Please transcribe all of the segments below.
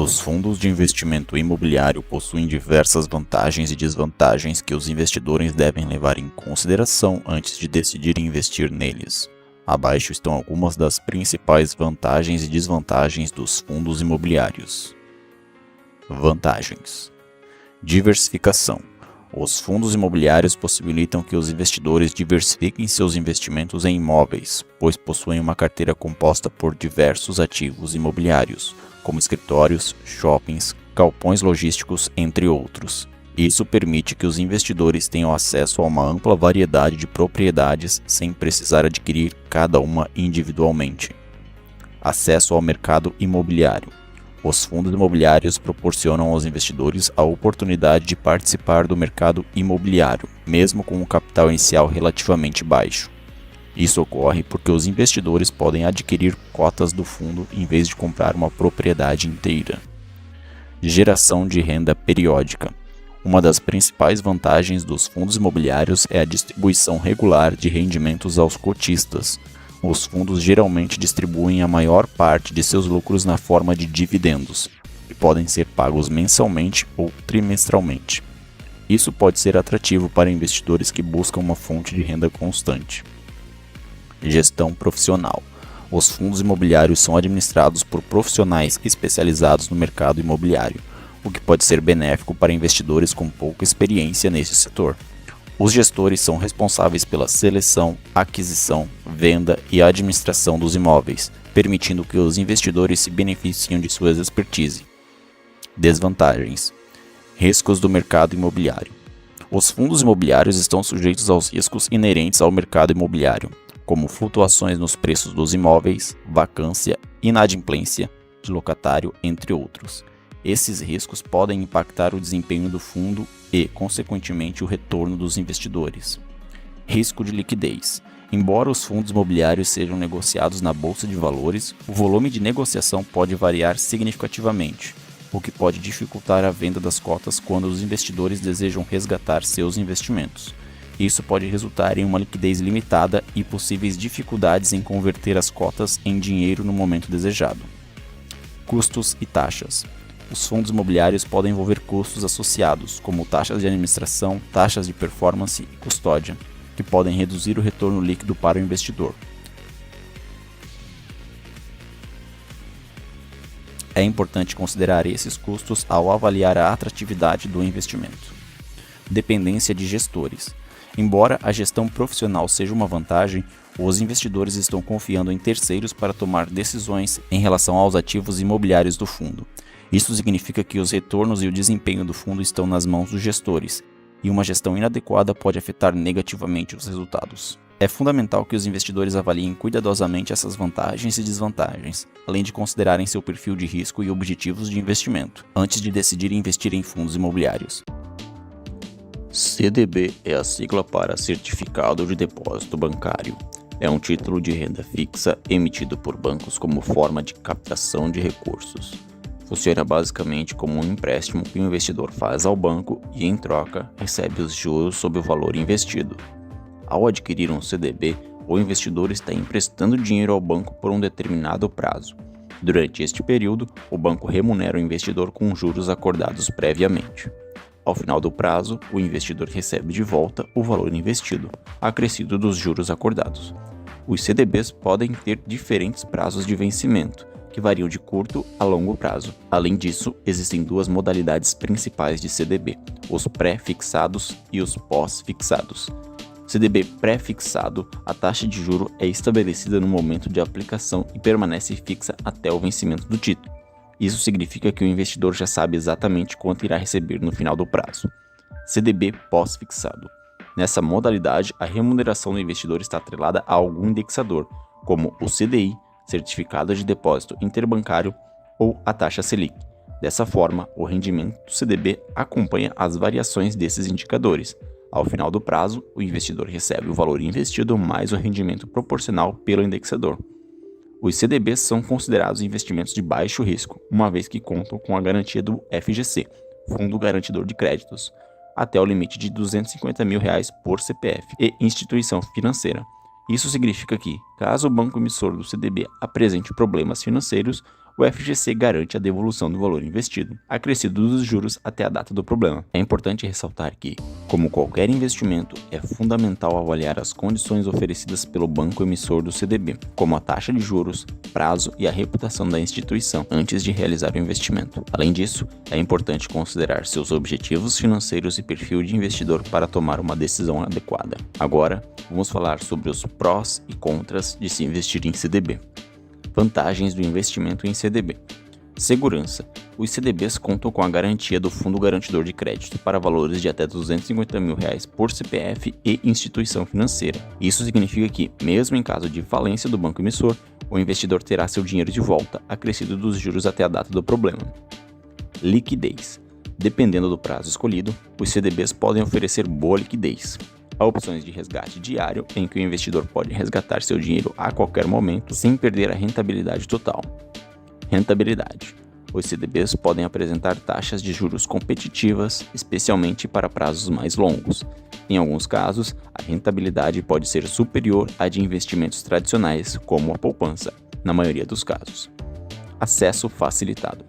Os fundos de investimento imobiliário possuem diversas vantagens e desvantagens que os investidores devem levar em consideração antes de decidirem investir neles. Abaixo estão algumas das principais vantagens e desvantagens dos fundos imobiliários. Vantagens: diversificação. Os fundos imobiliários possibilitam que os investidores diversifiquem seus investimentos em imóveis, pois possuem uma carteira composta por diversos ativos imobiliários, como escritórios, shoppings, galpões logísticos, entre outros. Isso permite que os investidores tenham acesso a uma ampla variedade de propriedades sem precisar adquirir cada uma individualmente. Acesso ao mercado imobiliário. Os fundos imobiliários proporcionam aos investidores a oportunidade de participar do mercado imobiliário, mesmo com um capital inicial relativamente baixo. Isso ocorre porque os investidores podem adquirir cotas do fundo em vez de comprar uma propriedade inteira. Geração de renda periódica. Uma das principais vantagens dos fundos imobiliários é a distribuição regular de rendimentos aos cotistas. Os fundos geralmente distribuem a maior parte de seus lucros na forma de dividendos, que podem ser pagos mensalmente ou trimestralmente. Isso pode ser atrativo para investidores que buscam uma fonte de renda constante. Gestão profissional. Os fundos imobiliários são administrados por profissionais especializados no mercado imobiliário, o que pode ser benéfico para investidores com pouca experiência nesse setor. Os gestores são responsáveis pela seleção, aquisição, venda e administração dos imóveis, permitindo que os investidores se beneficiem de sua expertise. Desvantagens: riscos do mercado imobiliário. Os fundos imobiliários estão sujeitos aos riscos inerentes ao mercado imobiliário, como flutuações nos preços dos imóveis, vacância, inadimplência de locatário, entre outros. Esses riscos podem impactar o desempenho do fundo e, consequentemente, o retorno dos investidores. Risco de liquidez. Embora os fundos imobiliários sejam negociados na bolsa de valores, o volume de negociação pode variar significativamente, o que pode dificultar a venda das cotas quando os investidores desejam resgatar seus investimentos. Isso pode resultar em uma liquidez limitada e possíveis dificuldades em converter as cotas em dinheiro no momento desejado. Custos e taxas. Os fundos imobiliários podem envolver custos associados, como taxas de administração, taxas de performance e custódia, que podem reduzir o retorno líquido para o investidor. É importante considerar esses custos ao avaliar a atratividade do investimento. Dependência de gestores. Embora a gestão profissional seja uma vantagem, os investidores estão confiando em terceiros para tomar decisões em relação aos ativos imobiliários do fundo. Isso significa que os retornos e o desempenho do fundo estão nas mãos dos gestores, e uma gestão inadequada pode afetar negativamente os resultados. É fundamental que os investidores avaliem cuidadosamente essas vantagens e desvantagens, além de considerarem seu perfil de risco e objetivos de investimento, antes de decidir investir em fundos imobiliários. CDB é a sigla para Certificado de Depósito Bancário. É um título de renda fixa emitido por bancos como forma de captação de recursos. Funciona basicamente como um empréstimo que o investidor faz ao banco e, em troca, recebe os juros sobre o valor investido. Ao adquirir um CDB, o investidor está emprestando dinheiro ao banco por um determinado prazo. Durante este período, o banco remunera o investidor com juros acordados previamente. Ao final do prazo, o investidor recebe de volta o valor investido, acrescido dos juros acordados. Os CDBs podem ter diferentes prazos de vencimento, que variam de curto a longo prazo. Além disso, existem duas modalidades principais de CDB, os pré-fixados e os pós-fixados. CDB pré-fixado, a taxa de juro é estabelecida no momento de aplicação e permanece fixa até o vencimento do título. Isso significa que o investidor já sabe exatamente quanto irá receber no final do prazo. CDB pós-fixado. Nessa modalidade, a remuneração do investidor está atrelada a algum indexador, como o CDI, Certificado de Depósito Interbancário, ou a taxa Selic. Dessa forma, o rendimento do CDB acompanha as variações desses indicadores. Ao final do prazo, o investidor recebe o valor investido mais o rendimento proporcional pelo indexador. Os CDBs são considerados investimentos de baixo risco, uma vez que contam com a garantia do FGC, Fundo Garantidor de Créditos, até o limite de R$ 250 mil por CPF e instituição financeira. Isso significa que, caso o banco emissor do CDB apresente problemas financeiros, o FGC garante a devolução do valor investido, acrescido dos juros até a data do problema. É importante ressaltar que, como qualquer investimento, é fundamental avaliar as condições oferecidas pelo banco emissor do CDB, como a taxa de juros, prazo e a reputação da instituição, antes de realizar o investimento. Além disso, é importante considerar seus objetivos financeiros e perfil de investidor para tomar uma decisão adequada. Agora, vamos falar sobre os prós e contras de se investir em CDB. Vantagens do investimento em CDB. Segurança. Os CDBs contam com a garantia do Fundo Garantidor de Crédito para valores de até R$ 250 mil por CPF e instituição financeira. Isso significa que, mesmo em caso de falência do banco emissor, o investidor terá seu dinheiro de volta, acrescido dos juros até a data do problema. Liquidez. Dependendo do prazo escolhido, os CDBs podem oferecer boa liquidez. Há opções de resgate diário, em que o investidor pode resgatar seu dinheiro a qualquer momento, sem perder a rentabilidade total. Rentabilidade. Os CDBs podem apresentar taxas de juros competitivas, especialmente para prazos mais longos. Em alguns casos, a rentabilidade pode ser superior à de investimentos tradicionais, como a poupança, na maioria dos casos. Acesso facilitado.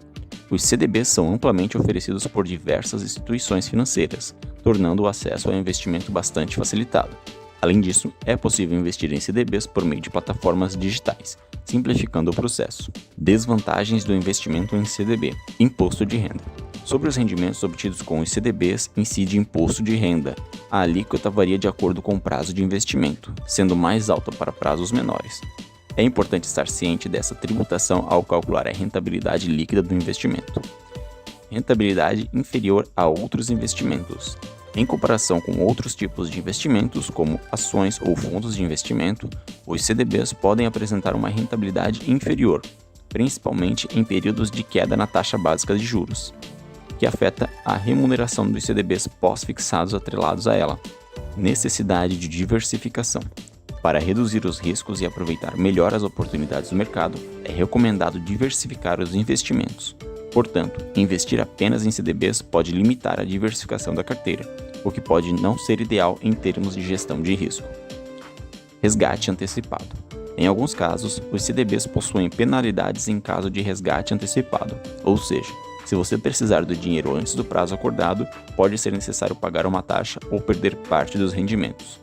Os CDBs são amplamente oferecidos por diversas instituições financeiras, tornando o acesso ao investimento bastante facilitado. Além disso, é possível investir em CDBs por meio de plataformas digitais, simplificando o processo. Desvantagens do investimento em CDB. Imposto de renda. Sobre os rendimentos obtidos com os CDBs, incide imposto de renda. A alíquota varia de acordo com o prazo de investimento, sendo mais alta para prazos menores. É importante estar ciente dessa tributação ao calcular a rentabilidade líquida do investimento. Rentabilidade inferior a outros investimentos. Em comparação com outros tipos de investimentos, como ações ou fundos de investimento, os CDBs podem apresentar uma rentabilidade inferior, principalmente em períodos de queda na taxa básica de juros, que afeta a remuneração dos CDBs pós-fixados atrelados a ela. Necessidade de diversificação. Para reduzir os riscos e aproveitar melhor as oportunidades do mercado, é recomendado diversificar os investimentos. Portanto, investir apenas em CDBs pode limitar a diversificação da carteira, o que pode não ser ideal em termos de gestão de risco. Resgate antecipado. Em alguns casos, os CDBs possuem penalidades em caso de resgate antecipado, ou seja, se você precisar do dinheiro antes do prazo acordado, pode ser necessário pagar uma taxa ou perder parte dos rendimentos.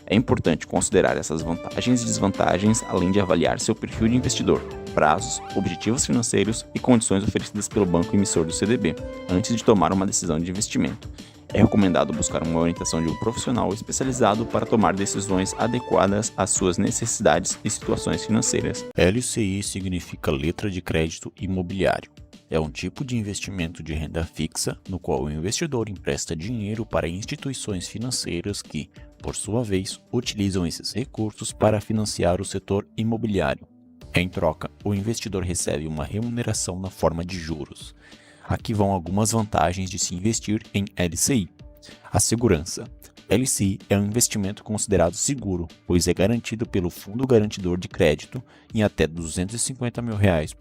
É importante considerar essas vantagens e desvantagens, além de avaliar seu perfil de investidor, prazos, objetivos financeiros e condições oferecidas pelo banco emissor do CDB, antes de tomar uma decisão de investimento. É recomendado buscar uma orientação de um profissional especializado para tomar decisões adequadas às suas necessidades e situações financeiras. LCI significa Letra de Crédito Imobiliário. É um tipo de investimento de renda fixa no qual o investidor empresta dinheiro para instituições financeiras que, por sua vez, utilizam esses recursos para financiar o setor imobiliário. Em troca, o investidor recebe uma remuneração na forma de juros. Aqui vão algumas vantagens de se investir em LCI. A segurança. LCI é um investimento considerado seguro, pois é garantido pelo Fundo Garantidor de Crédito em até R$ 250 mil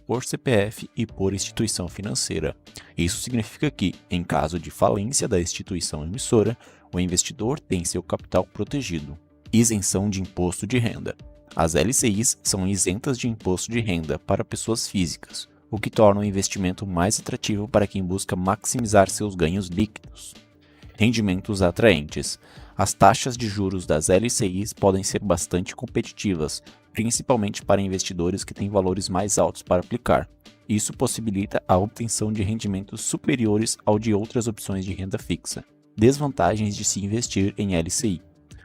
por CPF e por instituição financeira. Isso significa que, em caso de falência da instituição emissora, o investidor tem seu capital protegido. Isenção de imposto de renda. As LCIs são isentas de imposto de renda para pessoas físicas, o que torna o investimento mais atrativo para quem busca maximizar seus ganhos líquidos. Rendimentos atraentes. As taxas de juros das LCIs podem ser bastante competitivas, principalmente para investidores que têm valores mais altos para aplicar. Isso possibilita a obtenção de rendimentos superiores ao de outras opções de renda fixa. Desvantagens de se investir em LCI.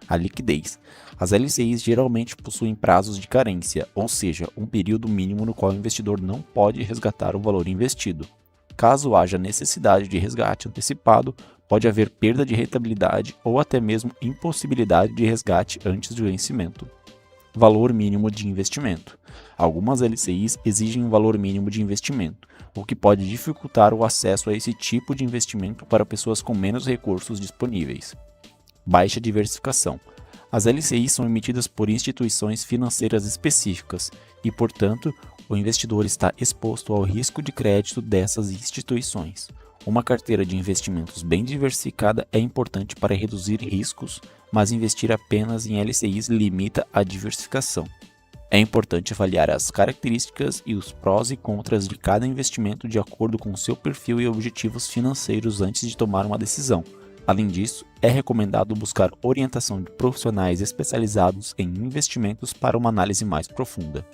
A liquidez. As LCIs geralmente possuem prazos de carência, ou seja, um período mínimo no qual o investidor não pode resgatar o valor investido. Caso haja necessidade de resgate antecipado, pode haver perda de rentabilidade ou até mesmo impossibilidade de resgate antes do vencimento. Valor mínimo de investimento. Algumas LCIs exigem um valor mínimo de investimento, o que pode dificultar o acesso a esse tipo de investimento para pessoas com menos recursos disponíveis. Baixa diversificação. As LCIs são emitidas por instituições financeiras específicas e, portanto, o investidor está exposto ao risco de crédito dessas instituições. Uma carteira de investimentos bem diversificada é importante para reduzir riscos, mas investir apenas em LCIs limita a diversificação. É importante avaliar as características e os prós e contras de cada investimento de acordo com seu perfil e objetivos financeiros antes de tomar uma decisão. Além disso, é recomendado buscar orientação de profissionais especializados em investimentos para uma análise mais profunda.